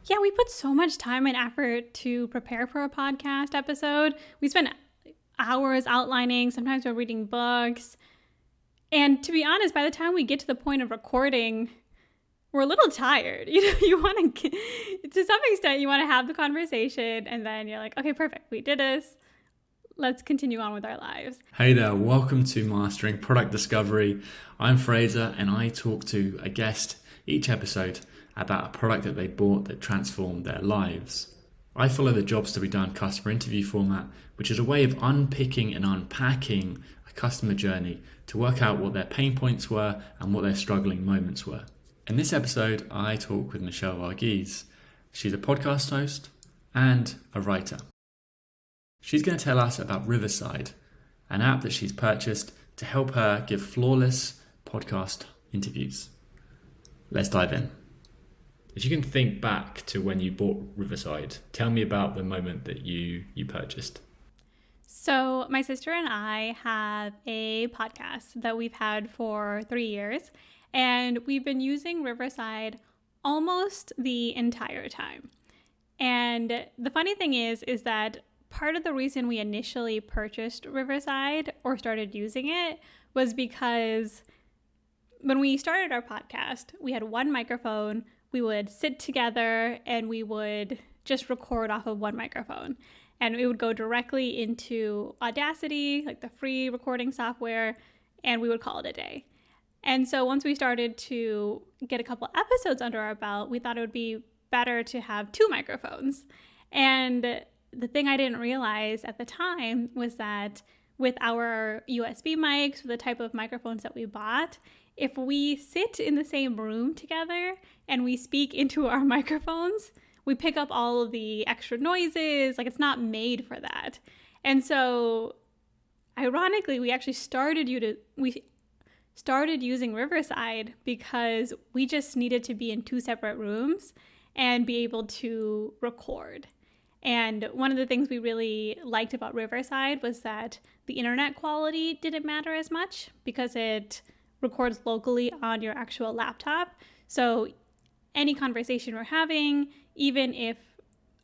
Yeah, we put so much time and effort to prepare for a podcast episode. We spend hours outlining. Sometimes we're reading books. And to be honest, by the time we get to the point of recording, we're a little tired. You want to, to some extent, you want to have the conversation and then you're like, okay, perfect. We did this. Let's continue on with our lives. Hey there, welcome to Mastering Product Discovery. I'm Fraser and I talk to a guest each episode about a product that they bought that transformed their lives. I follow the jobs to be done customer interview format, which is a way of unpicking and unpacking a customer journey to work out what their pain points were and what their struggling moments were. In this episode, I talk with Michelle Varghese. She's a podcast host and a writer. She's going to tell us about Riverside, an app that she's purchased to help her give flawless podcast interviews. Let's dive in. If you can think back to when you bought Riverside, tell me about the moment that you purchased. So my sister and I have a podcast that we've had for 3 years, and we've been using Riverside almost the entire time. And the funny thing is that part of the reason we initially purchased Riverside or started using it was because when we started our podcast, we had one microphone. We would sit together and we would just record off of one microphone. And it would go directly into Audacity, like the free recording software, and we would call it a day. And so once we started to get a couple episodes under our belt, we thought it would be better to have two microphones. And the thing I didn't realize at the time was that with our USB mics, with the type of microphones that we bought, if we sit in the same room together and we speak into our microphones, we pick up all of the extra noises. Like, it's not made for that. And so ironically, we actually started using Riverside because we just needed to be in two separate rooms and be able to record. And one of the things we really liked about Riverside was that the internet quality didn't matter as much because it records locally on your actual laptop. So any conversation we're having, even if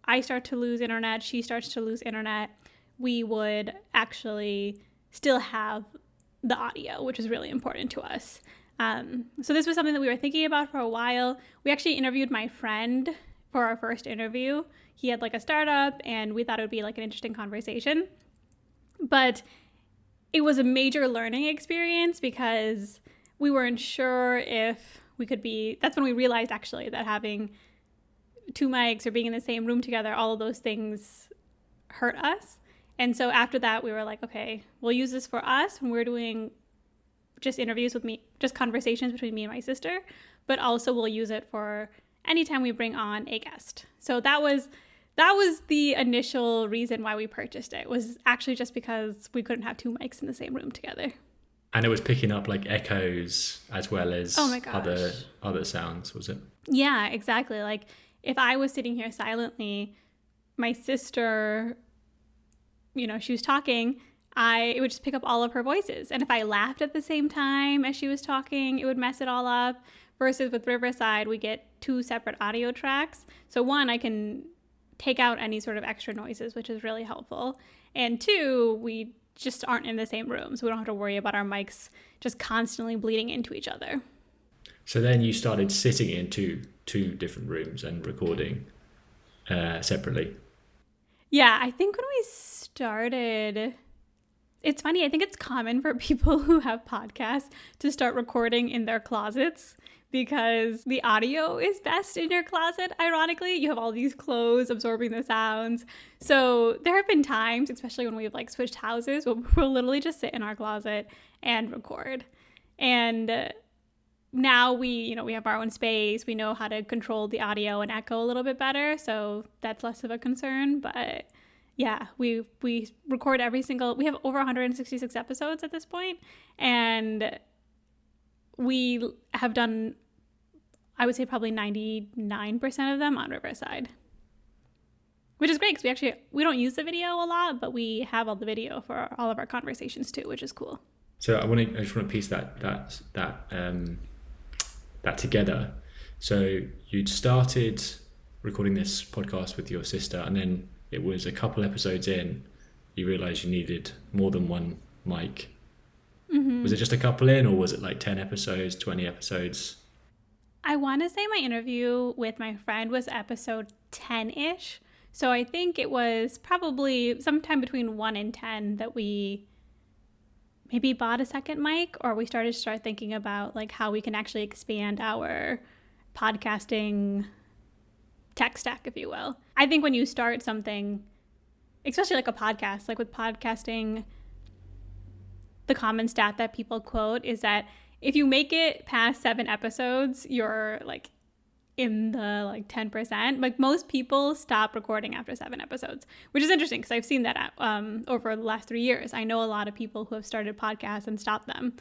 I start to lose internet, she starts to lose internet, we would actually still have the audio, which is really important to us. So this was something that we were thinking about for a while. We actually interviewed my friend for our first interview. He had like a startup and we thought it would be like an interesting conversation. But it was a major learning experience because we weren't sure if we could be, that's when we realized actually that having two mics or being in the same room together, all of those things hurt us. And so after that, we were like, okay, we'll use this for us when we're doing just interviews with me, just conversations between me and my sister, but also we'll use it for anytime we bring on a guest. So that was the initial reason why we purchased it, was actually just because we couldn't have two mics in the same room together. And it was picking up like echoes as well as other sounds, was it? Yeah, exactly. Like if I was sitting here silently, my sister, she was talking, it would just pick up all of her voices. And if I laughed at the same time as she was talking, it would mess it all up. Versus with Riverside, we get two separate audio tracks. So one, I can take out any sort of extra noises, which is really helpful. And two, we just aren't in the same room, so we don't have to worry about our mics just constantly bleeding into each other. So then you started sitting in two different rooms and recording separately. Yeah, I think when we started, it's funny, I think it's common for people who have podcasts to start recording in their closets because the audio is best in your closet. Ironically, you have all these clothes absorbing the sounds. So there have been times, especially when we've like switched houses, where we'll literally just sit in our closet and record. And now we have our own space. We know how to control the audio and echo a little bit better. So that's less of a concern. But yeah, we record we have over 166 episodes at this point. And we have done, I would say probably 99% of them on Riverside, which is great because we don't use the video a lot, but we have all the video for all of our conversations too, which is cool. So I just want to piece that together. So you'd started recording this podcast with your sister, and then it was a couple episodes in, you realised you needed more than one mic. Mm-hmm. Was it just a couple in, or was it like 10 episodes, 20 episodes? I want to say my interview with my friend was episode 10-ish. So I think it was probably sometime between 1 and 10 that we maybe bought a second mic, or we started thinking about like how we can actually expand our podcasting tech stack, if you will. I think when you start something, especially like a podcast, like with podcasting, the common stat that people quote is that if you make it past 7 episodes, you're like in the like 10%. Like most people stop recording after 7 episodes, which is interesting because I've seen that over the last 3 years. I know a lot of people who have started podcasts and stopped them.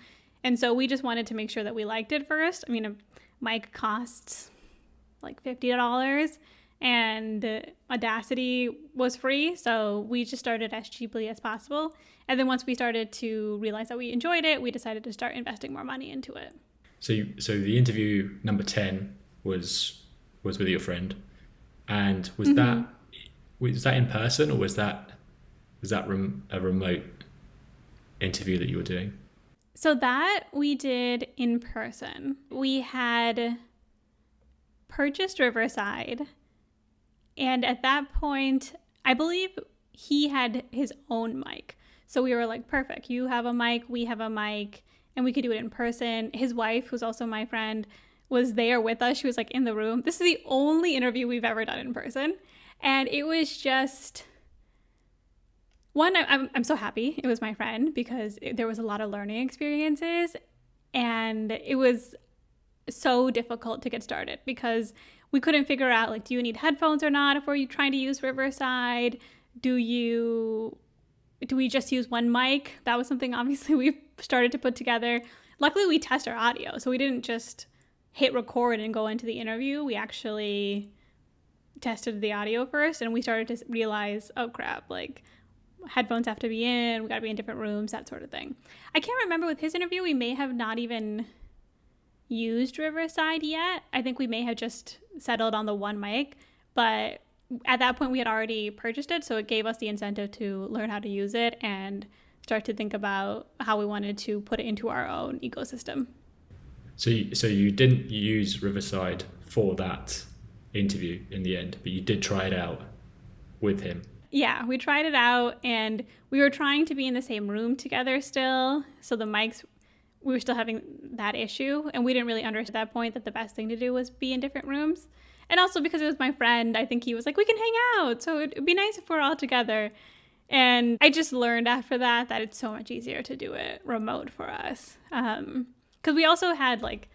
And so we just wanted to make sure that we liked it first. I mean, a mic costs like $50 and Audacity was free. So we just started as cheaply as possible. And then once we started to realize that we enjoyed it, we decided to start investing more money into it. So the interview number 10 was with your friend, and was that in person, or was that a remote interview that you were doing? So that we did in person. We had purchased Riverside, and at that point, I believe he had his own mic. So we were like, perfect, you have a mic, we have a mic, and we could do it in person. His wife, who's also my friend, was there with us. She was like in the room. This is the only interview we've ever done in person. And it was just, one, I'm so happy it was my friend, because there was a lot of learning experiences. And it was so difficult to get started because we couldn't figure out, like, do you need headphones or not if we're trying to use Riverside? Do we just use one mic? That was something obviously we started to put together. Luckily, we test our audio, so we didn't just hit record and go into the interview. We actually tested the audio first, and we started to realize, oh crap, like headphones have to be in, we got to be in different rooms, that sort of thing. I can't remember with his interview, we may have not even used Riverside yet. I think we may have just settled on the one mic, but at that point we had already purchased it, so it gave us the incentive to learn how to use it and start to think about how we wanted to put it into our own ecosystem. So you didn't use Riverside for that interview in the end, but you did try it out with him. Yeah, we tried it out, and we were trying to be in the same room together still. So the mics, we were still having that issue, and we didn't really understand at that point that the best thing to do was be in different rooms. And also because it was my friend, I think he was like, we can hang out, so it'd be nice if we're all together. And I just learned after that it's so much easier to do it remote for us. Because we also had like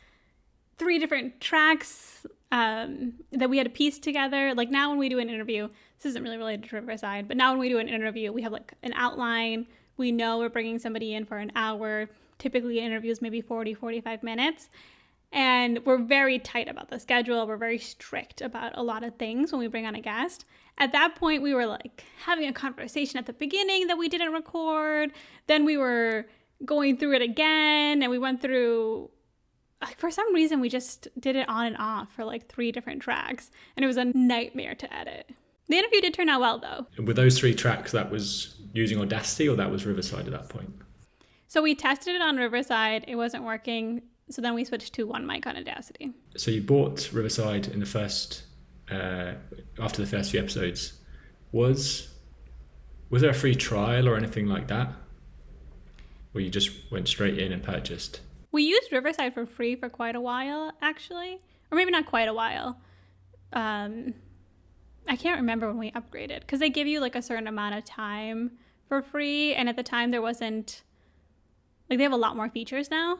3 different tracks that we had to piece together. Like now when we do an interview, this isn't really related to Riverside, but now when we do an interview, we have like an outline. We know we're bringing somebody in for an hour. Typically interviews maybe 40, 45 minutes. And we're very tight about the schedule. We're very strict about a lot of things when we bring on a guest. At that point, we were like having a conversation at the beginning that we didn't record. Then we were going through it again, and we went through, like, for some reason, we just did it on and off for like 3 different tracks, and it was a nightmare to edit. The interview did turn out well, though. With those 3 tracks, that was using Audacity, or that was Riverside at that point? So we tested it on Riverside. It wasn't working. So then we switched to one mic on Audacity. So you bought Riverside in the first, after the first few episodes. Was there a free trial or anything like that? Or you just went straight in and purchased? We used Riverside for free for quite a while, actually. Or maybe not quite a while. I can't remember when we upgraded, because they give you like a certain amount of time for free. And at the time there wasn't, like, they have a lot more features now.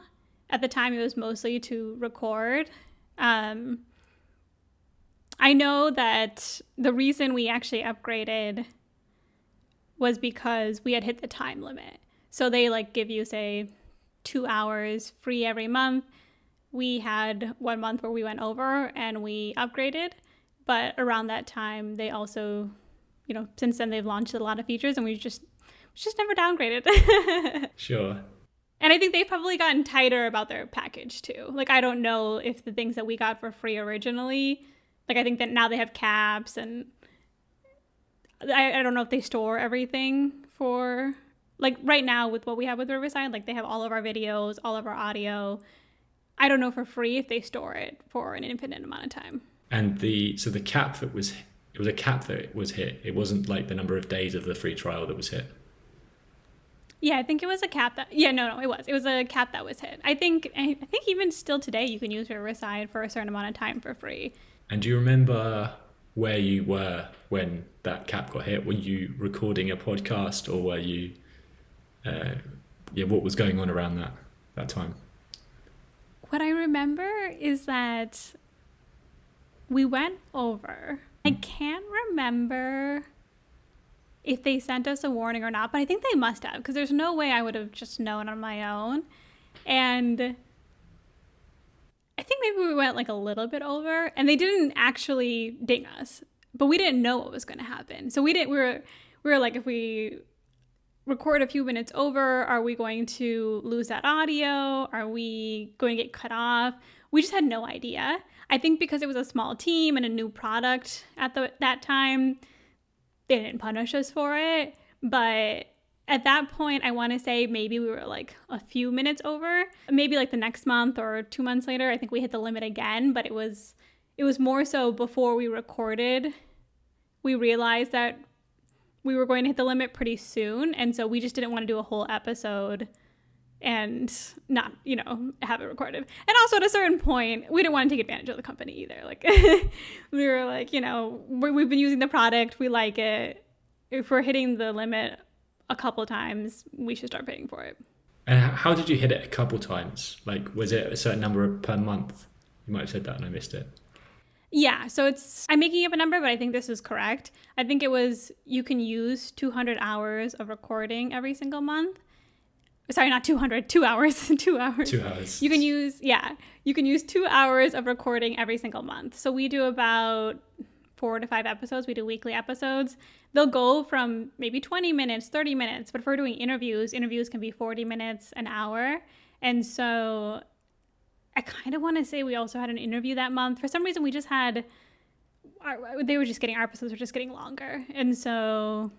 At the time, it was mostly to record. I know that the reason we actually upgraded was because we had hit the time limit. So they like give you, say, 2 hours free every month. We had 1 month where we went over and we upgraded. But around that time, they also, since then they've launched a lot of features, and we just never downgraded. Sure. And I think they've probably gotten tighter about their package too. Like, I don't know if the things that we got for free originally, Like, I think that now they have caps, and I don't know if they store everything for, like, right now with what we have with Riverside, like, they have all of our videos, all of our audio. I don't know for free if they store it for an infinite amount of time. And the cap that was, it was a cap that was hit. It wasn't like the number of days of the free trial that was hit. Yeah, I think it was a cap that, it was a cap that was hit. I think even still today you can use Riverside for a certain amount of time for free. And do you remember where you were when that cap got hit? Were you recording a podcast, or were you, what was going on around that time? What I remember is that we went over. I can't remember if they sent us a warning or not, but I think they must have, because there's no way I would have just known on my own. And I think maybe we went like a little bit over, and they didn't actually ding us, but we didn't know what was going to happen. So we were like, if we record a few minutes over, are we going to lose that audio? Are we going to get cut off? We just had no idea. I think because it was a small team and a new product at that time, they didn't punish us for it. But at that point, I want to say maybe we were like a few minutes over. Maybe like the next month or 2 months later, I think we hit the limit again. But it was more so before we recorded, we realized that we were going to hit the limit pretty soon. And so we just didn't want to do a whole episode and not, have it recorded. And also at a certain point, we didn't want to take advantage of the company either. Like, we were like, we've been using the product. We like it. If we're hitting the limit a couple times, we should start paying for it. And how did you hit it a couple times? Like, was it a certain number per month? You might have said that and I missed it. Yeah, so I'm making up a number, but I think this is correct. I think it was, you can use 200 hours of recording every single month. Sorry, not 200, 2 hours, 2 hours. 2 hours. You can use 2 hours of recording every single month. So we do about 4 to 5 episodes. We do weekly episodes. They'll go from maybe 20 minutes, 30 minutes, but if we're doing interviews can be 40 minutes, an hour. And so I kind of want to say we also had an interview that month. For some reason, we just had, our episodes were just getting longer. And so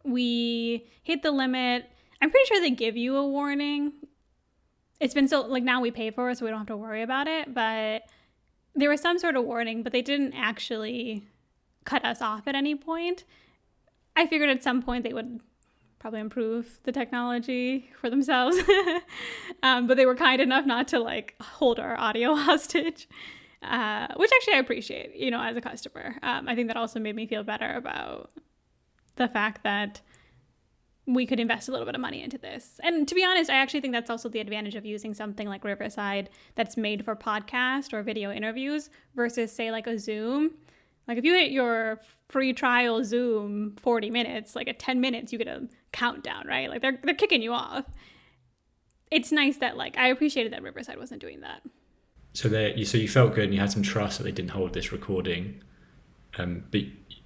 we hit the limit. I'm pretty sure they give you a warning. It's been so, like, now we pay for it, so we don't have to worry about it. But there was some sort of warning, but they didn't actually cut us off at any point. I figured at some point they would probably improve the technology for themselves. But they were kind enough not to, like, hold our audio hostage, which actually I appreciate, as a customer. I think that also made me feel better about the fact that we could invest a little bit of money into this. And to be honest, I actually think that's also the advantage of using something like Riverside that's made for podcast or video interviews versus, say, like a Zoom. Like, if you hit your free trial Zoom 40 minutes, like at 10 minutes, you get a countdown, right? Like, they're kicking you off. It's nice that, like, I appreciated that Riverside wasn't doing that. So you felt good and you had some trust that they didn't hold this recording. But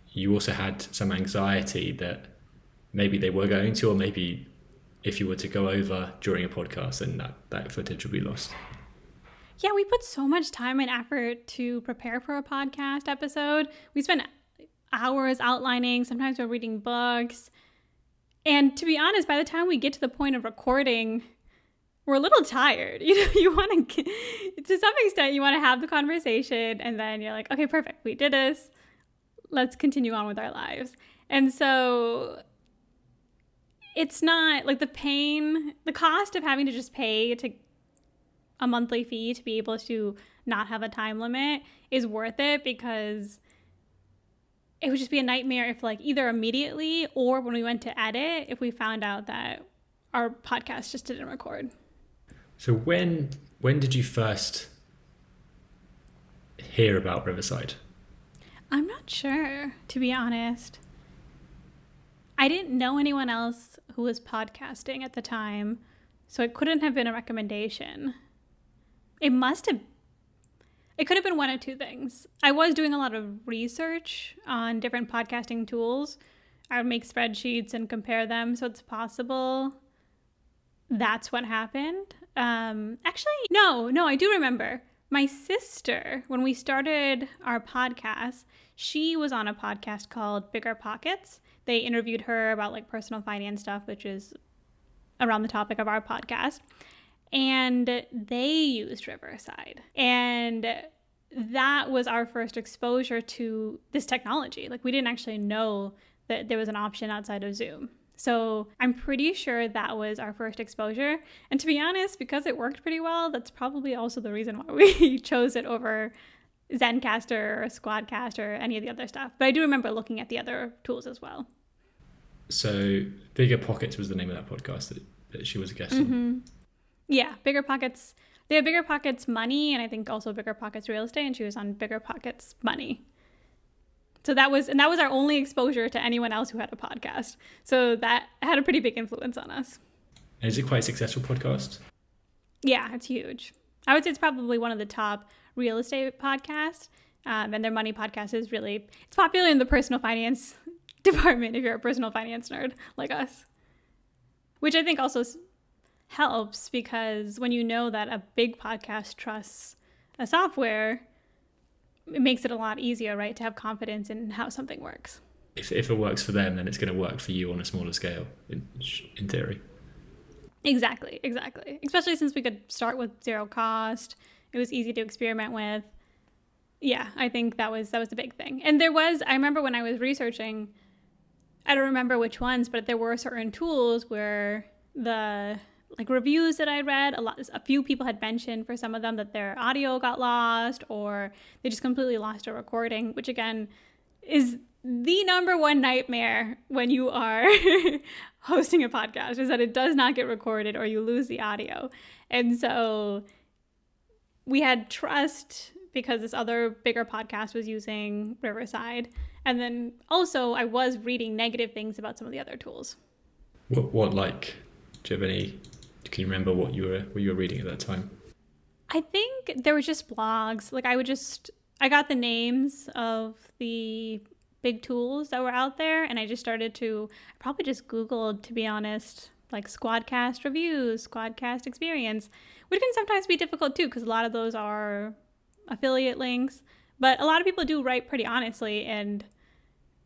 you also had some anxiety that maybe they were going to, or maybe if you were to go over during a podcast, then that footage would be lost. Yeah, we put so much time and effort to prepare for a podcast episode. We spent hours outlining. Sometimes we're reading books. And to be honest, by the time we get to the point of recording, we're a little tired. You want to some extent, you want to have the conversation, and then you're like, okay, perfect. We did this. Let's continue on with our lives. And so it's not like the cost of having to just pay to a monthly fee to be able to not have a time limit is worth it, because it would just be a nightmare if, like, either immediately or when we went to edit, if we found out that our podcast just didn't record. So when did you first hear about Riverside? I'm not sure, to be honest. I didn't know anyone else who was podcasting at the time, so it couldn't have been a recommendation. It could have been one of two things. I was doing a lot of research on different podcasting tools. I would make spreadsheets and compare them, so it's possible that's what happened. Actually, no, I do remember. My sister, when we started our podcast, she was on a podcast called Bigger Pockets. They interviewed her about like personal finance stuff, which is around the topic of our podcast. And they used Riverside. And that was our first exposure to this technology. Like, we didn't actually know that there was an option outside of Zoom. So I'm pretty sure that was our first exposure. And to be honest, because it worked pretty well, that's probably also the reason why we chose it over Zencaster or Squadcast or any of the other stuff. But I do remember looking at the other tools as well. So Bigger Pockets was the name of that podcast that she was a guest on. Yeah, Bigger Pockets. They have Bigger Pockets Money, and I think also Bigger Pockets Real Estate, and she was on Bigger Pockets Money. So that was our only exposure to anyone else who had a podcast. So that had a pretty big influence on us. And is it quite a successful podcast? Yeah, it's huge. I would say it's probably one of the top real estate podcasts. And their money podcast is it's popular in the personal finance department if you're a personal finance nerd like us. Which I think also helps, because when you know that a big podcast trusts a software, it makes it a lot easier, right, to have confidence in how something works. If it works for them, then it's going to work for you on a smaller scale, in theory. Exactly. Especially since we could start with zero cost. It was easy to experiment with. Yeah, I think that was the big thing. And I remember when I was researching, I don't remember which ones, but there were certain tools where the reviews that I read, a few people had mentioned for some of them that their audio got lost, or they just completely lost a recording, which again is the number one nightmare when you are hosting a podcast, is that it does not get recorded or you lose the audio. And so we had trust because this other bigger podcast was using Riverside. And then also I was reading negative things about some of the other tools. What like, do you have any, can you remember what you were reading at that time? I think there were just blogs. Like I got the names of the big tools that were out there, and I probably just Googled, to be honest, like Squadcast reviews, Squadcast experience, which can sometimes be difficult too, because a lot of those are affiliate links. But a lot of people do write pretty honestly, and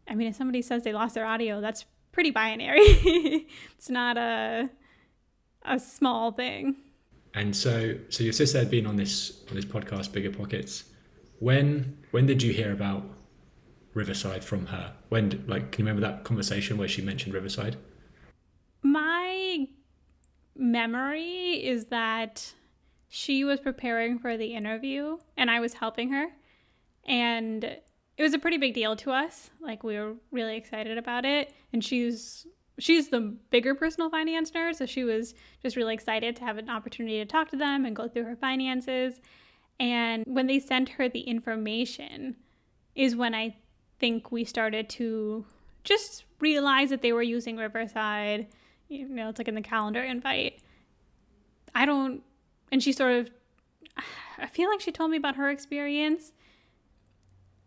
I mean, if somebody says they lost their audio, that's pretty binary. It's not a small thing. And so your sister had been on this podcast, Bigger Pockets. When did you hear about Riverside from her? Can you remember that conversation where she mentioned Riverside? My memory is that she was preparing for the interview and I was helping her, and it was a pretty big deal to us. Like, we were really excited about it, and she's the bigger personal finance nerd, so she was just really excited to have an opportunity to talk to them and go through her finances. And when they sent her the information is when I think we started to just realize that they were using Riverside. You know, it's like in the calendar invite. I feel like she told me about her experience,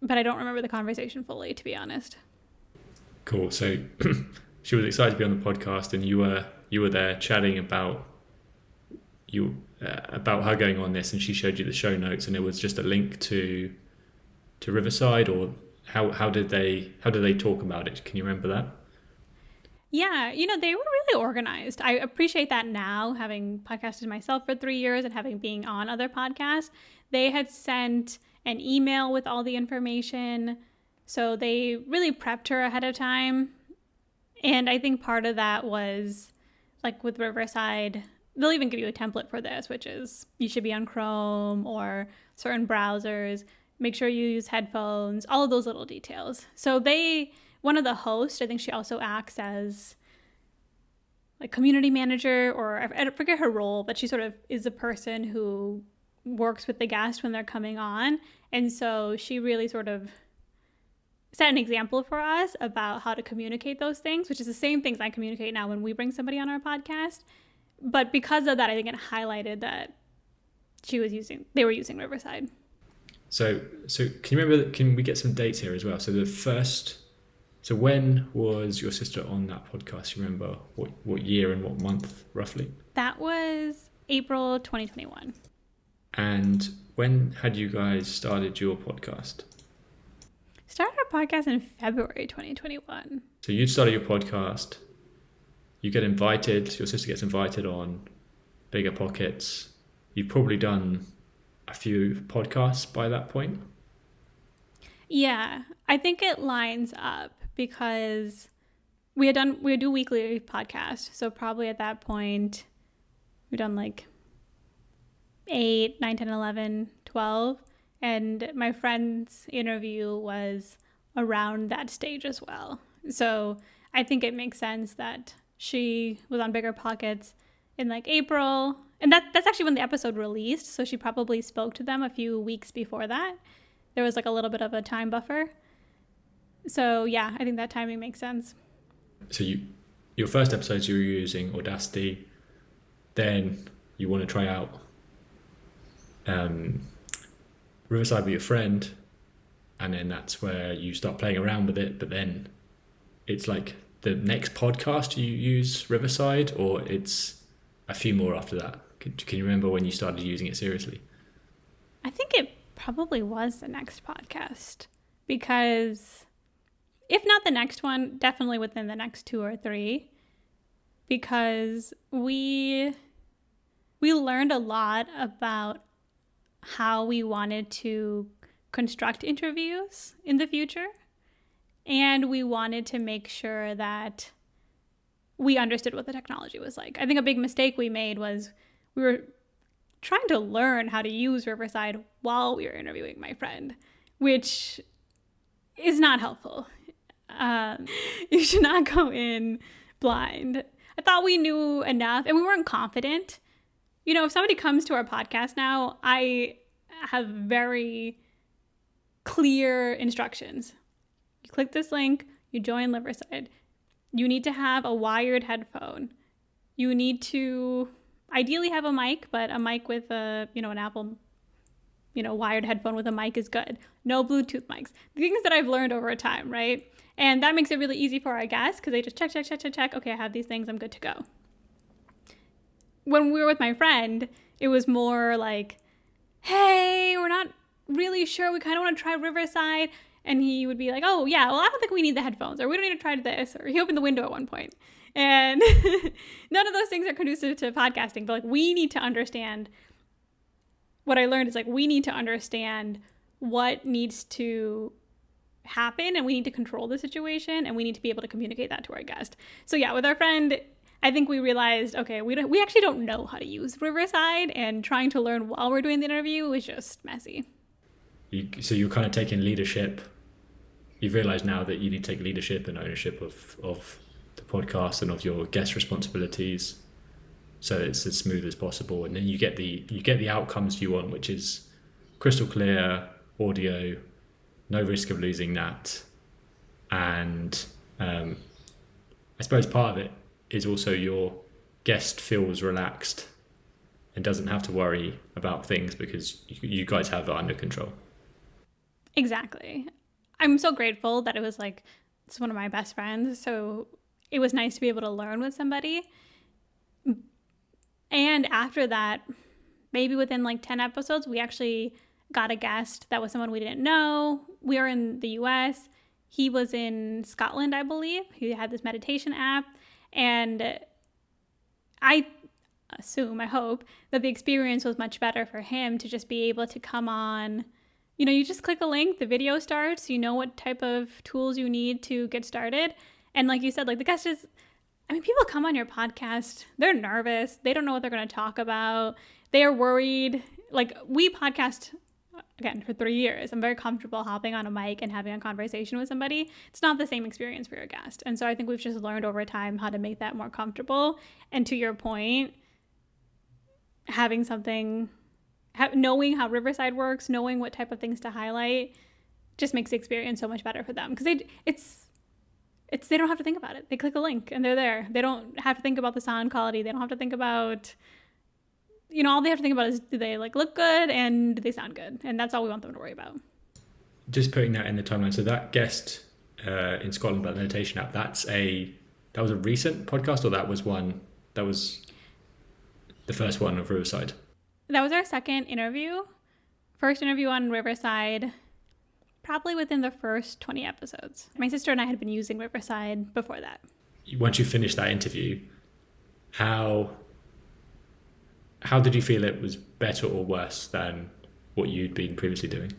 but I don't remember the conversation fully, to be honest. Cool. So she was excited to be on the podcast, and you were there chatting about her going on this, and she showed you the show notes, and it was just a link to Riverside, or how did they talk about it? Can you remember that? Yeah, they were really organized. I appreciate that now, having podcasted myself for 3 years and having been on other podcasts. They had sent an email with all the information, so they really prepped her ahead of time. And I think part of that was, like with Riverside, they'll even give you a template for this, which is you should be on Chrome or certain browsers. Make sure you use headphones, all of those little details. So one of the hosts, I think she also acts as like community manager, or I forget her role, but she sort of is a person who works with the guest when they're coming on. And so she really sort of set an example for us about how to communicate those things, which is the same things I communicate now when we bring somebody on our podcast. But because of that, I think it highlighted that they were using Riverside. So can you remember, can we get some dates here as well? So when was your sister on that podcast? You remember what year and what month roughly? That was April 2021. And when had you guys started your podcast? Started our podcast in February 2021. So you'd started your podcast, you get invited, your sister gets invited on Bigger Pockets. You've probably done a few podcasts by that point. Yeah, I think it lines up because we would do weekly podcasts. So probably at that point, we've done like 8, 9, 10, 11, 12. And my friend's interview was around that stage as well. So I think it makes sense that she was on Bigger Pockets in like April. And that's actually when the episode released. So she probably spoke to them a few weeks before that. There was like a little bit of a time buffer. So yeah, I think that timing makes sense. So your first episodes you were using Audacity, then you want to try out Riverside with your friend, and then that's where you start playing around with it. But then it's like the next podcast you use Riverside, or it's a few more after that. Can you remember when you started using it seriously? I think it probably was the next podcast, because if not the next one, definitely within the next 2 or 3, because we learned a lot about how we wanted to construct interviews in the future. And we wanted to make sure that we understood what the technology was like. I think a big mistake we made was we were trying to learn how to use Riverside while we were interviewing my friend, which is not helpful. You should not go in blind. I thought we knew enough and we weren't confident. You know, if somebody comes to our podcast now, I have very clear instructions. You click this link, you join Riverside. You need to have a wired headphone. You need to ideally have a mic, but a mic with an Apple, wired headphone with a mic is good. No Bluetooth mics. The things that I've learned over time, right? And that makes it really easy for our guests because they just check. Okay, I have these things. I'm good to go. When we were with my friend, it was more like, hey, we're not really sure. We kind of want to try Riverside. And he would be like, oh, yeah, well, I don't think we need the headphones, or we don't need to try this. Or he opened the window at one point. And none of those things are conducive to podcasting. But we need to understand. What I learned is we need to understand what needs to happen, and we need to control the situation, and we need to be able to communicate that to our guest. So yeah, with our friend, I think we realized, okay, we actually don't know how to use Riverside, and trying to learn while we're doing the interview was just messy. So you're kind of taking leadership. You've realized now that you need to take leadership and ownership of the podcast and of your guest responsibilities, so it's as smooth as possible, and then you get the outcomes you want, which is crystal clear audio, no risk of losing that, and I suppose part of it is also your guest feels relaxed and doesn't have to worry about things because you guys have it under control. Exactly. I'm so grateful that it was it's one of my best friends, so it was nice to be able to learn with somebody. And after that, maybe within 10 episodes, we actually got a guest that was someone we didn't know. We were in the US. He was in Scotland, I believe. He had this meditation app. And I hope that the experience was much better for him to just be able to come on. You just click a link, the video starts, you know what type of tools you need to get started. And like you said, the guest is, people come on your podcast, they're nervous. They don't know what they're going to talk about. They are worried. We podcast, again, for 3 years. I'm very comfortable hopping on a mic and having a conversation with somebody. It's not the same experience for your guest. And so I think we've just learned over time how to make that more comfortable. And to your point, having something, knowing how Riverside works, knowing what type of things to highlight, just makes the experience so much better for them. Because they don't have to think about it. They click a link and they're there. They don't have to think about the sound quality. They don't have to think about, all they have to think about is, do they look good and do they sound good? And that's all we want them to worry about. Just putting that in the timeline. So that guest in Scotland about the meditation app, that was a recent podcast, or that was the first one of Riverside? That was our second interview. First interview on Riverside, probably within the first 20 episodes. My sister and I had been using Riverside before that. Once you finished that interview, how did you feel it was better or worse than what you'd been previously doing?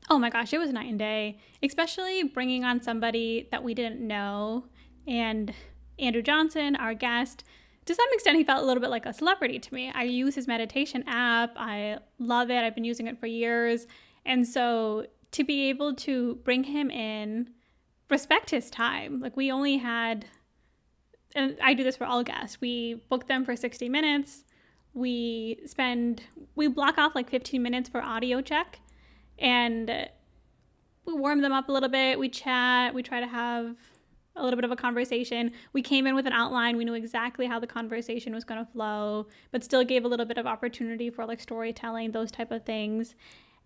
Oh my gosh, it was night and day, especially bringing on somebody that we didn't know. And Andrew Johnson, our guest, to some extent, he felt a little bit like a celebrity to me. I use his meditation app. I love it. I've been using it for years. And so to be able to bring him in, respect his time. Like we only had, and I do this for all guests, we book them for 60 minutes. We block off like 15 minutes for audio check. And we warm them up a little bit. We chat. We try to have a little bit of a conversation. We came in with an outline. We knew exactly how the conversation was going to flow, but still gave a little bit of opportunity for like storytelling, those type of things.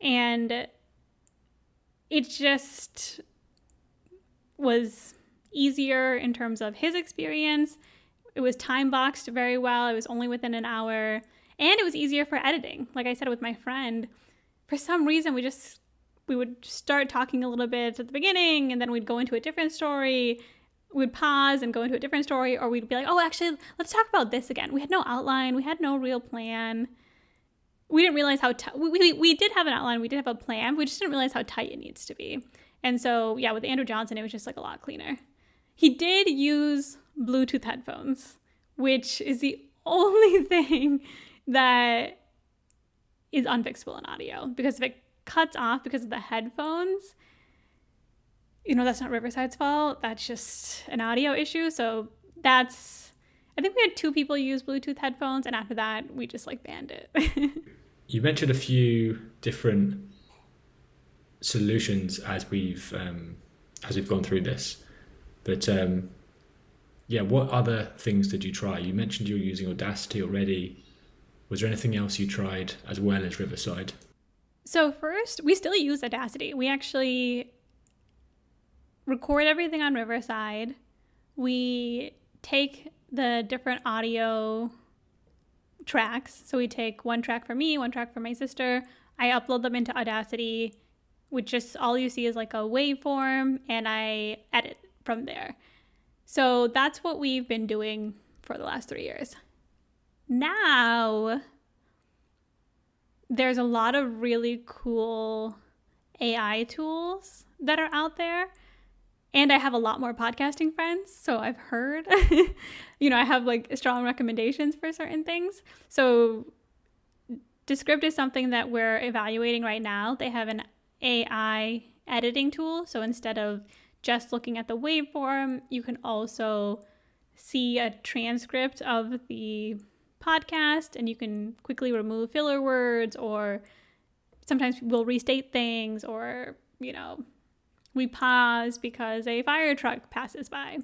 And it just was easier in terms of his experience. It was time boxed very well. It was only within an hour. And it was easier for editing. Like I said with my friend, for some reason we would start talking a little bit at the beginning and then we'd go into a different story. We'd pause and go into a different story, or we'd be like, oh, actually, let's talk about this again. We had no outline. We had no real plan. We didn't realize how we did have an outline. We did have a plan. We just didn't realize how tight it needs to be. And so, yeah, with Andrew Johnson, it was just like a lot cleaner. He did use Bluetooth headphones, which is the only thing that is unfixable in audio, because if it cuts off because of the headphones, that's not Riverside's fault. That's just an audio issue. So I think we had 2 people use Bluetooth headphones, and after that, we just like banned it. You mentioned a few different solutions as we've gone through this, but what other things did you try? You mentioned you were using Audacity already. Was there anything else you tried as well as Riverside? So first, we still use Audacity. We actually record everything on Riverside. We take the different audio tracks. So we take one track for me, one track for my sister. I upload them into Audacity, which just all you see is like a waveform, and I edit from there. So that's what we've been doing for the last 3 years. Now, there's a lot of really cool AI tools that are out there. And I have a lot more podcasting friends, so I've heard, I have like strong recommendations for certain things. So Descript is something that we're evaluating right now. They have an AI editing tool. So instead of just looking at the waveform, you can also see a transcript of the podcast, and you can quickly remove filler words, or sometimes we'll restate things, or, we pause because a fire truck passes by.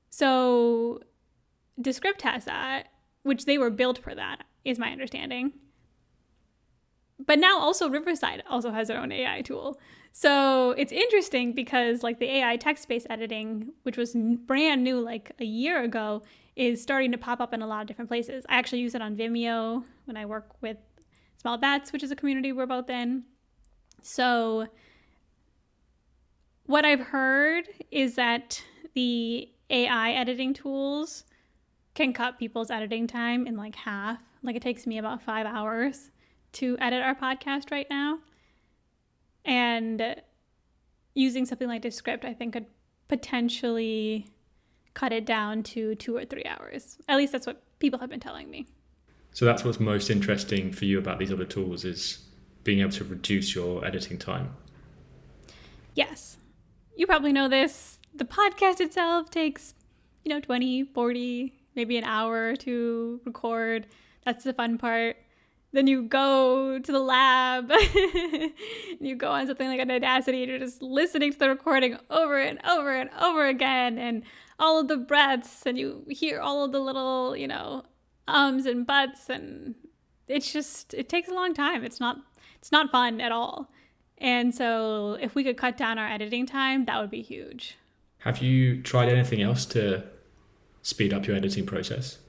So Descript has that, which they were built for that, is my understanding. But now also Riverside also has their own AI tool. So it's interesting because like the AI text-based editing, which was brand new like a year ago, is starting to pop up in a lot of different places. I actually use it on Vimeo when I work with Small Bets, which is a community we're both in. So what I've heard is that the AI editing tools can cut people's editing time in like half. Like it takes me about 5 hours to edit our podcast right now. And using something like Descript, I think could potentially cut it down to 2 or 3 hours. At least that's what people have been telling me. So that's what's most interesting for you about these other tools, is being able to reduce your editing time. Yes. You probably know this. The podcast itself takes, 20, 40, maybe an hour to record. That's the fun part. Then you go to the lab, you go on something like an Audacity, and you're just listening to the recording over and over and over again, and all of the breaths, and you hear all of the little, ums and buts, and it takes a long time. It's not fun at all. And so if we could cut down our editing time, that would be huge. Have you tried anything else to speed up your editing process?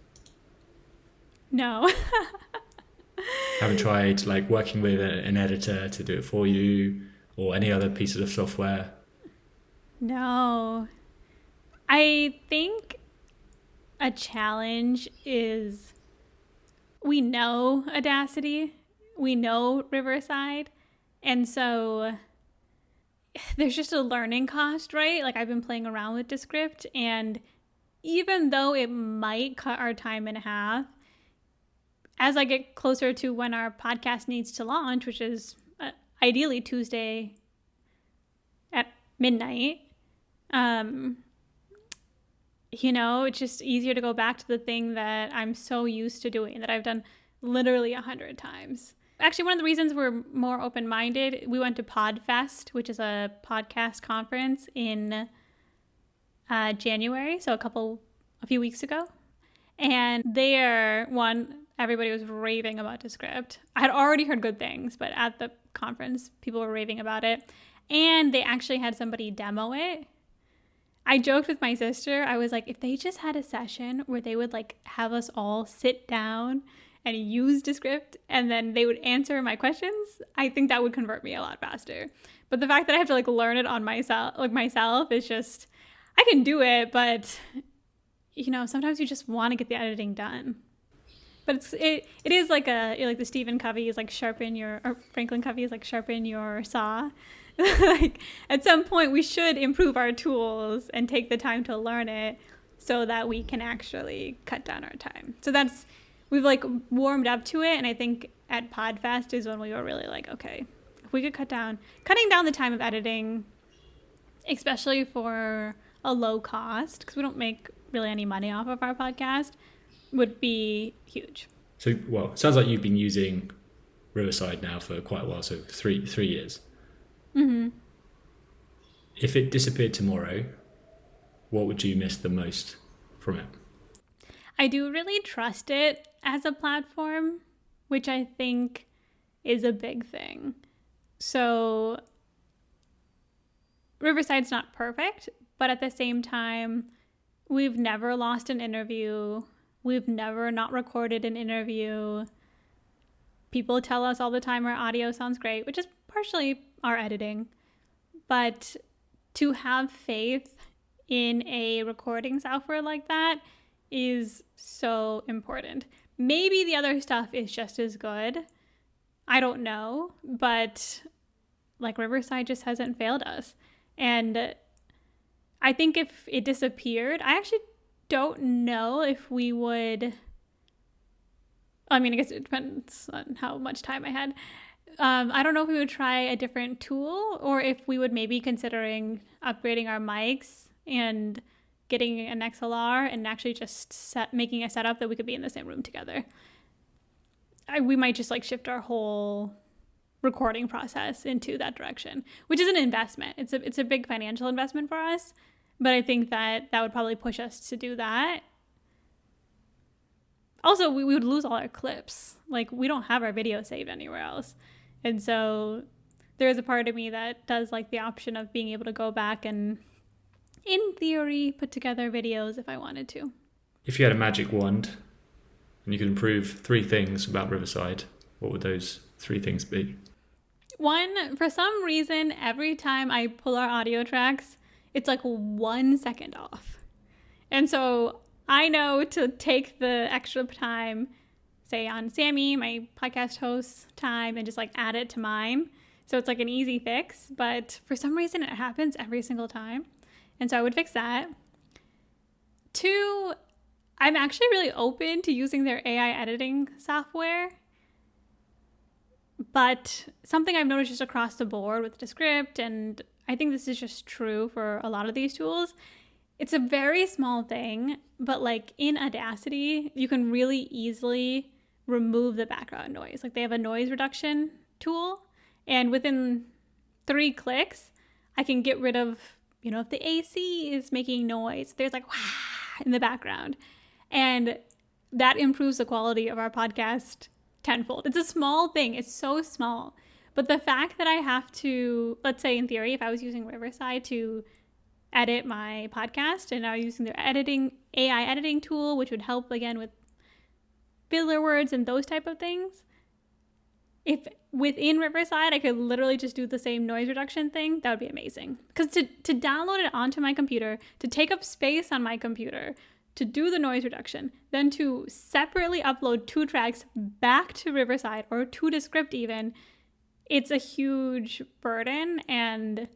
No. Haven't tried like working with an editor to do it for you or any other pieces of software? No. I think a challenge is we know Audacity, we know Riverside, and so there's just a learning cost, right? Like I've been playing around with Descript, and even though it might cut our time in half, as I get closer to when our podcast needs to launch, which is ideally Tuesday at midnight, it's just easier to go back to the thing that I'm so used to doing, that I've done literally 100 times. Actually, one of the reasons we're more open-minded, we went to PodFest, which is a podcast conference in January, so a few weeks ago. And there, everybody was raving about Descript. I had already heard good things, but at the conference, people were raving about it. And they actually had somebody demo it. I joked with my sister. I was like, if they just had a session where they would like have us all sit down and use Descript and then they would answer my questions, I think that would convert me a lot faster. But the fact that I have to like learn it on myself is just, I can do it, but sometimes you just want to get the editing done. But it is like the Stephen Covey is like Franklin Covey is like sharpen your saw. Like at some point we should improve our tools and take the time to learn it so that we can actually cut down our time. So we've like warmed up to it, and I think at PodFest is when we were really like, okay, if we could cutting down the time of editing, especially for a low cost, because we don't make really any money off of our podcast, would be huge. So, well, it sounds like you've been using Riverside now for quite a while, so three years. Mm-hmm. If it disappeared tomorrow, what would you miss the most from it? I do really trust it as a platform, which I think is a big thing. So Riverside's not perfect, but at the same time, we've never lost an interview. We've never not recorded an interview. People tell us all the time our audio sounds great, which is partially our editing. But to have faith in a recording software like that is so important. Maybe the other stuff is just as good. I don't know, but like Riverside just hasn't failed us. And I think if it disappeared, I actually don't know if we would. I mean, I guess it depends on how much time I had. I don't know if we would try a different tool, or if we would maybe considering upgrading our mics and getting an XLR and actually just making a setup that we could be in the same room together. We might just like shift our whole recording process into that direction, which is an investment. It's a big financial investment for us, but I think that would probably push us to do that. Also, we would lose all our clips. Like, we don't have our video saved anywhere else. And so there is a part of me that does like the option of being able to go back and, in theory, put together videos if I wanted to. If you had a magic wand and you could improve 3 things about Riverside, what would those 3 things be? One, for some reason, every time I pull our audio tracks, it's like 1 second off. And so I know to take the extra time, say on Sammy, my podcast host's time, and just like add it to mine. So it's like an easy fix, but for some reason it happens every single time. And so I would fix that. 2, I'm actually really open to using their AI editing software. But something I've noticed just across the board with Descript, and I think this is just true for a lot of these tools, it's a very small thing, but like in Audacity, you can really easily remove the background noise. Like they have a noise reduction tool, and within 3 clicks, I can get rid of, if the AC is making noise, there's like wah in the background. And that improves the quality of our podcast tenfold. It's a small thing. It's so small. But the fact that I have to, let's say in theory, if I was using Riverside to edit my podcast and I was using their AI editing tool, which would help again with filler words and those type of things, if within Riverside I could literally just do the same noise reduction thing, that would be amazing. Because to download it onto my computer, to take up space on my computer, to do the noise reduction, then to separately upload 2 tracks back to Riverside or to Descript even, it's a huge burden and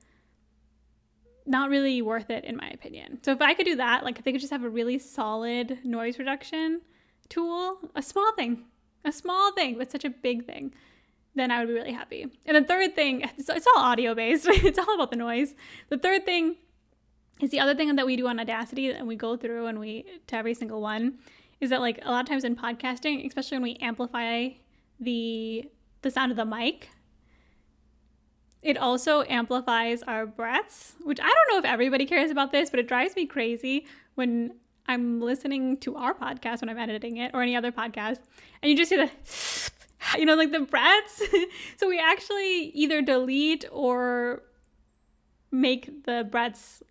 not really worth it in my opinion. So if I could do that, like if they could just have a really solid noise reduction tool, a small thing, but such a big thing, then I would be really happy. And the third thing, it's all audio based. It's all about the noise. The third thing is the other thing that we do on Audacity, and we go through and we to every single one, is that like a lot of times in podcasting, especially when we amplify the sound of the mic, it also amplifies our breaths, which I don't know if everybody cares about this, but it drives me crazy when I'm listening to our podcast when I'm editing it or any other podcast, and you just hear the, like the breaths. So we actually either delete or make the breaths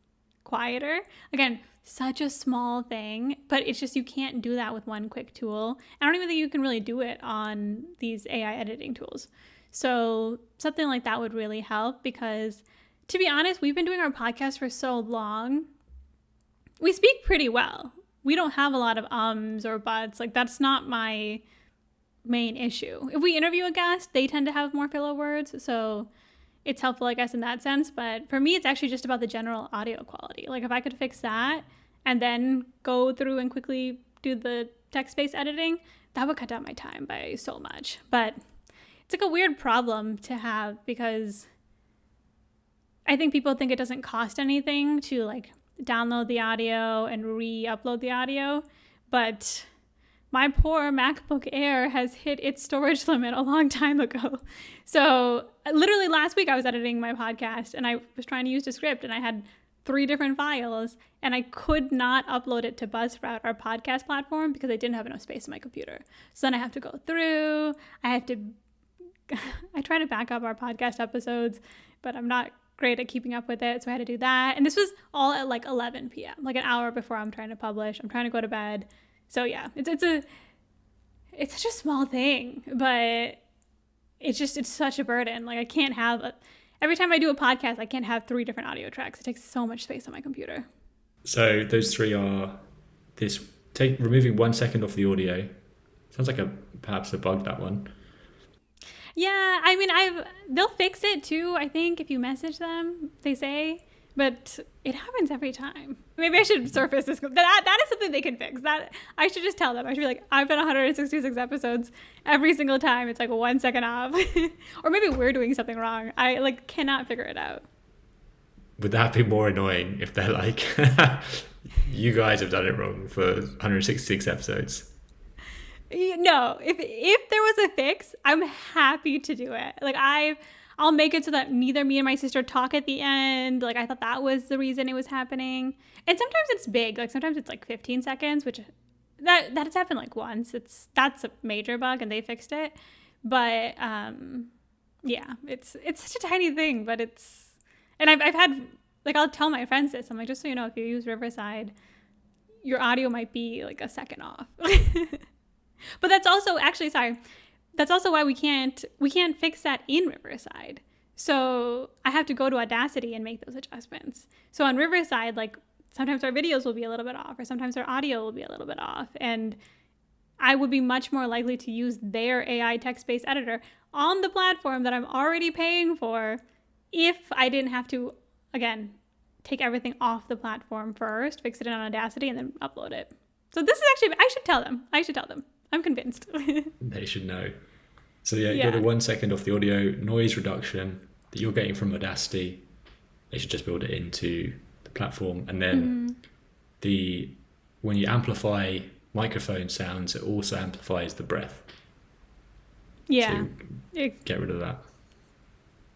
quieter. Again, such a small thing, but it's just you can't do that with one quick tool. I don't even think you can really do it on these AI editing tools. So something like that would really help because, to be honest, we've been doing our podcast for so long. We speak pretty well. We don't have a lot of ums or buts. Like, that's not my main issue. If we interview a guest, they tend to have more filler words. So it's helpful, I guess, in that sense. But for me, it's actually just about the general audio quality. Like, if I could fix that and then go through and quickly do the text-based editing, that would cut down my time by so much. But it's like a weird problem to have because I think people think it doesn't cost anything to like download the audio and re-upload the audio, but my poor MacBook Air has hit its storage limit a long time ago. So literally last week I was editing my podcast and I was trying to use Descript and I had 3 different files and I could not upload it to Buzzsprout, our podcast platform, because I didn't have enough space in my computer. So then I have to go through, I try to back up our podcast episodes, but I'm not great at keeping up with it. So I had to do that. And this was all at like 11 p.m., like an hour before I'm trying to publish. I'm trying to go to bed. So yeah, it's such a small thing, but it's such a burden. Like I can't have, every time I do a podcast, I can't have 3 different audio tracks. It takes so much space on my computer. So those 3 are removing 1 second off the audio. Sounds like perhaps a bug, that one. Yeah, I mean, they'll fix it too, I think, if you message them, they say, but it happens every time. Maybe I should surface this. That is something they can fix. That I should just tell them. I should be like, I've done 166 episodes. Every single time it's like 1 second off. Or maybe we're doing something wrong. I like cannot figure it out. Would that be more annoying if they're like, you guys have done it wrong for 166 episodes? No, if there was a fix, I'm happy to do it. Like I'll make it so that neither me and my sister talk at the end. Like I thought that was the reason it was happening. And sometimes it's big. Like sometimes it's like 15 seconds, which that has happened like once. That's a major bug and they fixed it. But yeah, it's such a tiny thing, but and I've had, like, I'll tell my friends this. I'm like, just so you know, if you use Riverside, your audio might be like a second off. But that's also that's also why we can't fix that in Riverside. So I have to go to Audacity and make those adjustments. So on Riverside, like sometimes our videos will be a little bit off or sometimes our audio will be a little bit off. And I would be much more likely to use their AI text-based editor on the platform that I'm already paying for if I didn't have to, again, take everything off the platform first, fix it in Audacity, and then upload it. So this is actually, I should tell them. I'm convinced. They should know. So yeah, you got the 1 second off the audio, noise reduction that you're getting from Audacity. They should just build it into the platform. And then when you amplify microphone sounds, it also amplifies the breath. Yeah. So get rid of that.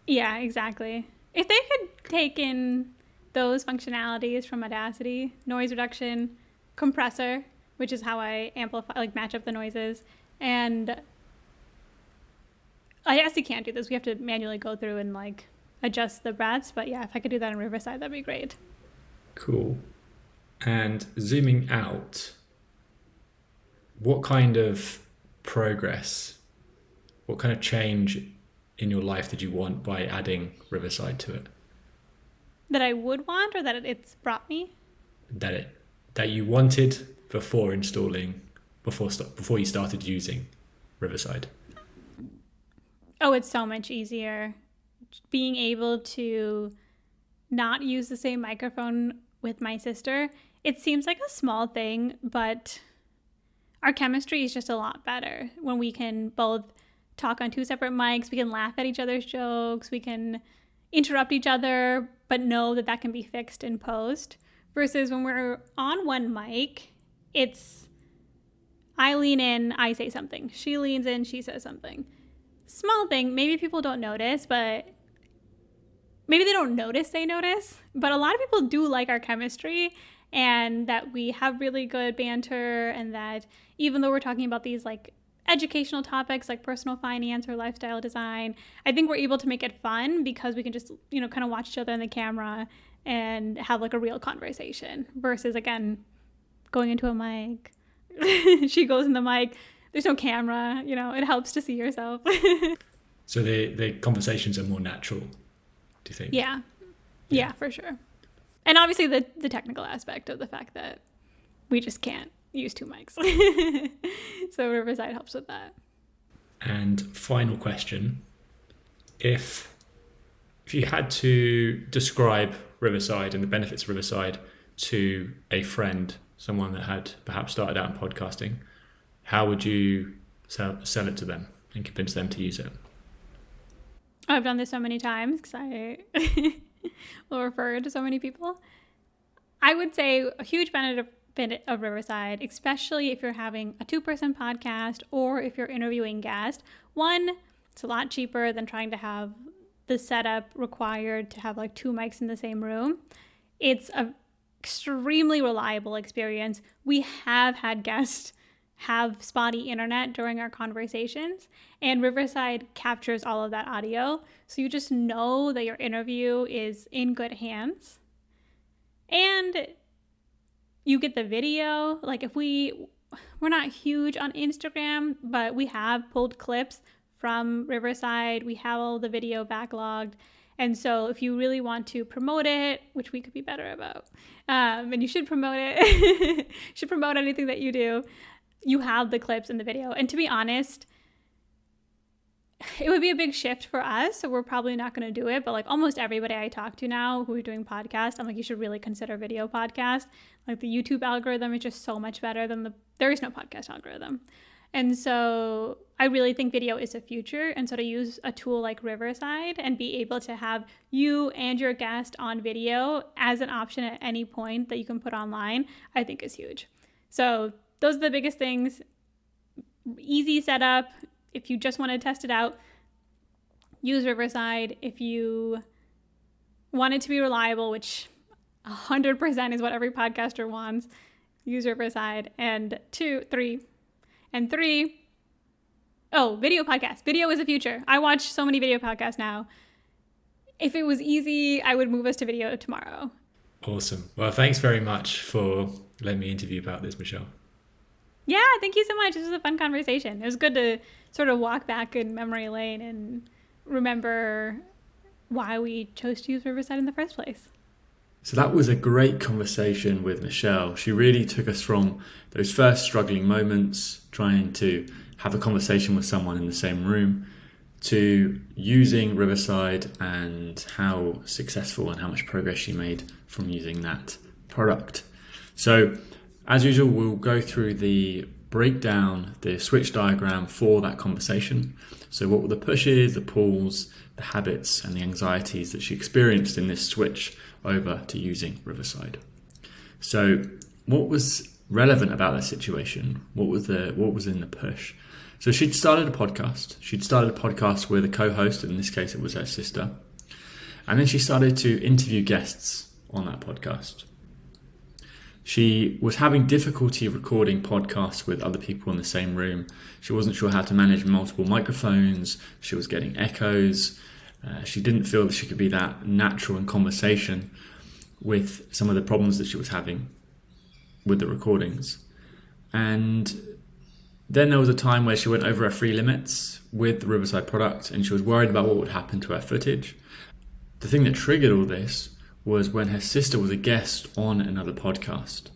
Yeah, exactly. If they could take in those functionalities from Audacity, noise reduction, compressor, which is how I amplify, like match up the noises. And I actually can't do this. We have to manually go through and like adjust the breaths. But yeah, if I could do that in Riverside, that'd be great. Cool. And zooming out, what kind of progress what kind of change in your life did you want by adding Riverside to it? That I would want, or that it's brought me? That you wanted before you started using Riverside. Oh, it's so much easier. Being able to not use the same microphone with my sister. It seems like a small thing, but our chemistry is just a lot better when we can both talk on two separate mics. We can laugh at each other's jokes. We can interrupt each other, but know that can be fixed in post. Versus when we're on one mic, it's I lean in, I say something. She leans in, she says something. Small thing, maybe people don't notice, but maybe they don't notice they notice. But a lot of people do like our chemistry, and that we have really good banter, and that even though we're talking about these like educational topics like personal finance or lifestyle design, I think we're able to make it fun because we can just, kind of watch each other in the camera and have like a real conversation versus, again, going into a mic. She goes in the mic. There's no camera, it helps to see yourself. So the conversations are more natural, do you think? Yeah, for sure. And obviously the technical aspect of the fact that we just can't use two mics. So Riverside helps with that. And final question, if you had to describe Riverside and the benefits of Riverside to a friend, someone that had perhaps started out in podcasting, how would you sell it to them and convince them to use it? I've done this so many times because I will refer to so many people. I would say a huge benefit of Riverside, especially if you're having a 2-person podcast or if you're interviewing guests. One, it's a lot cheaper than trying to have the setup required to have like 2 mics in the same room. It's an extremely reliable experience. We have had guests have spotty internet during our conversations, and Riverside captures all of that audio. So you just know that your interview is in good hands. And you get the video. Like if we're not huge on Instagram, but we have pulled clips from Riverside. We have all the video backlogged. And so if you really want to promote it, which we could be better about, and you should promote it, should promote anything that you do, you have the clips in the video. And to be honest, it would be a big shift for us, so we're probably not going to do it. But like almost everybody I talk to now who are doing podcasts, I'm like, you should really consider video podcast. Like the YouTube algorithm is just so much better than there is no podcast algorithm. And so I really think video is the future. And so to use a tool like Riverside and be able to have you and your guest on video as an option at any point that you can put online, I think is huge. So those are the biggest things. Easy setup. If you just want to test it out, use Riverside. If you want it to be reliable, which 100% is what every podcaster wants, use Riverside. And three, video podcast. Video is the future. I watch so many video podcasts now. If it was easy, I would move us to video tomorrow. Awesome. Well, thanks very much for letting me interview about this, Michelle. Yeah, thank you so much. This was a fun conversation. It was good to sort of walk back in memory lane and remember why we chose to use Riverside in the first place. So that was a great conversation with Michelle. She really took us from those first struggling moments, trying to have a conversation with someone in the same room, to using Riverside and how successful and how much progress she made from using that product. So as usual, we'll go through the breakdown, the switch diagram for that conversation. So what were the pushes, the pulls, the habits, and the anxieties that she experienced in this switch over to using Riverside. So what was relevant about that situation? What was in the push? So she'd started a podcast. She'd started a podcast with a co-host, in this case it was her sister. And then she started to interview guests on that podcast. She was having difficulty recording podcasts with other people in the same room. She wasn't sure how to manage multiple microphones. She was getting echoes. She didn't feel that she could be that natural in conversation with some of the problems that she was having with the recordings. And Then there was a time where she went over her free limits with the Riverside product, and she was worried about what would happen to her footage. The thing that triggered all this was when her sister was a guest on another podcast.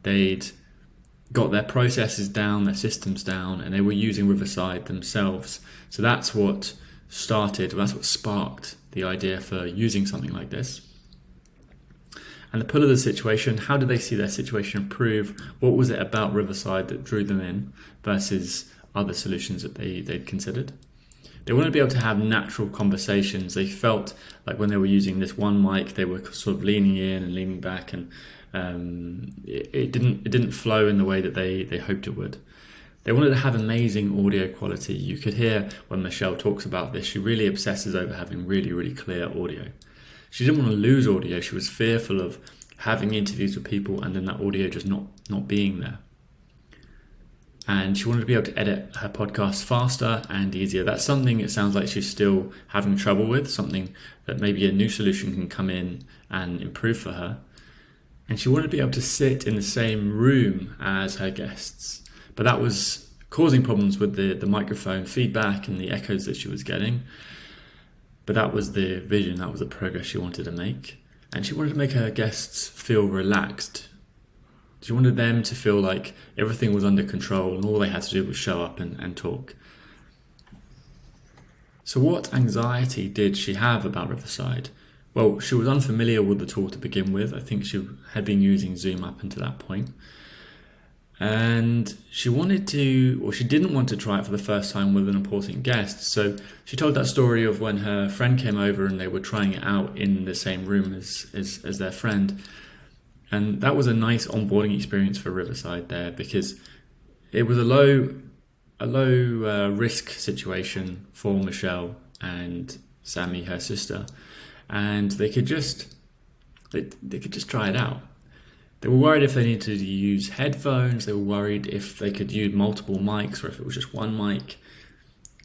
They'd got their processes down, their systems down, and they were using Riverside themselves. So that's what sparked the idea for using something like this. And the pull of the situation, how did they see their situation improve? What was it about Riverside that drew them in versus other solutions that they'd considered? They wanted to be able to have natural conversations. They felt like when they were using this one mic, they were sort of leaning in and leaning back, and it didn't flow in the way that they hoped it would. They wanted to have amazing audio quality. You could hear when Michelle talks about this, she really obsesses over having really, really clear audio. She didn't want to lose audio. She was fearful of having interviews with people and then that audio just not being there. And she wanted to be able to edit her podcast faster and easier. That's something it sounds like she's still having trouble with, something that maybe a new solution can come in and improve for her. And she wanted to be able to sit in the same room as her guests. But that was causing problems with the microphone feedback and the echoes that she was getting. But that was the vision, that was the progress she wanted to make. And she wanted to make her guests feel relaxed. She wanted them to feel like everything was under control and all they had to do was show up and talk. So what anxiety did she have about Riverside? Well, she was unfamiliar with the tool to begin with. I think she had been using Zoom up until that point. And she didn't want to try it for the first time with an important guest. So she told that story of when her friend came over and they were trying it out in the same room as their friend. And that was a nice onboarding experience for Riverside there, because it was a low risk situation for Michelle and Sammy, her sister, and they could just try it out. They were worried if they needed to use headphones. They were worried if they could use multiple mics or if it was just one mic.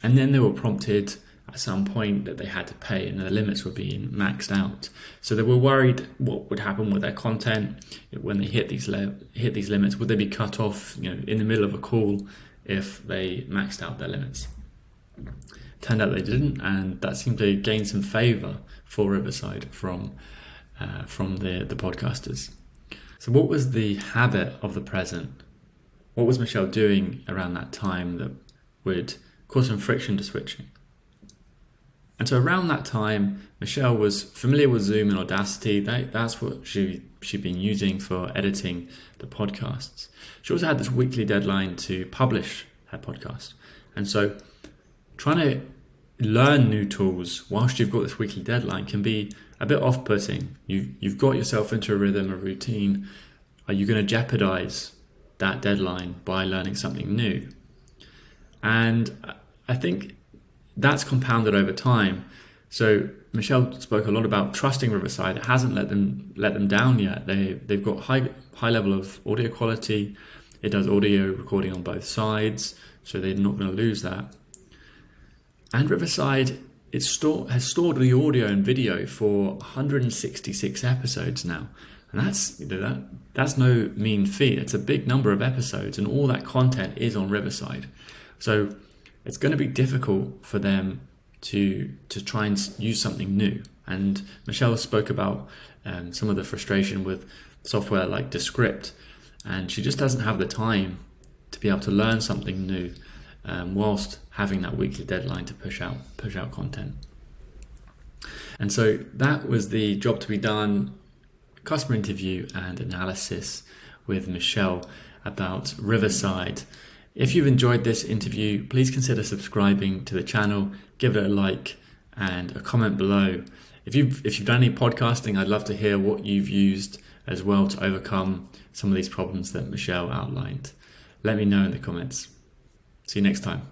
And then they were prompted at some point that they had to pay and their limits were being maxed out. So they were worried what would happen with their content when they hit these limits. Would they be cut off, in the middle of a call if they maxed out their limits? Turned out they didn't, and that seemed to gain some favor for Riverside from the podcasters. So what was the habit of the present? What was Michelle doing around that time that would cause some friction to switching? And so around that time, Michelle was familiar with Zoom and Audacity. That's what she'd been using for editing the podcasts. She also had this weekly deadline to publish her podcast. And so trying to learn new tools whilst you've got this weekly deadline can be a bit off-putting. You've got yourself into a rhythm, a routine. Are you going to jeopardize that deadline by learning something new? And I think that's compounded over time. So Michelle spoke a lot about trusting Riverside. It hasn't let them down yet. They've got high level of audio quality. It does audio recording on both sides, so they're not going to lose that. And Riverside has stored the audio and video for 166 episodes now. And that's no mean feat. It's a big number of episodes, and all that content is on Riverside. So it's going to be difficult for them to try and use something new. And Michelle spoke about some of the frustration with software like Descript, and she just doesn't have the time to be able to learn something new whilst having that weekly deadline to push out content. And so that was the job to be done, customer interview and analysis with Michelle about Riverside. If you've enjoyed this interview, please consider subscribing to the channel, give it a like and a comment below. If you've done any podcasting, I'd love to hear what you've used as well to overcome some of these problems that Michelle outlined. Let me know in the comments. See you next time.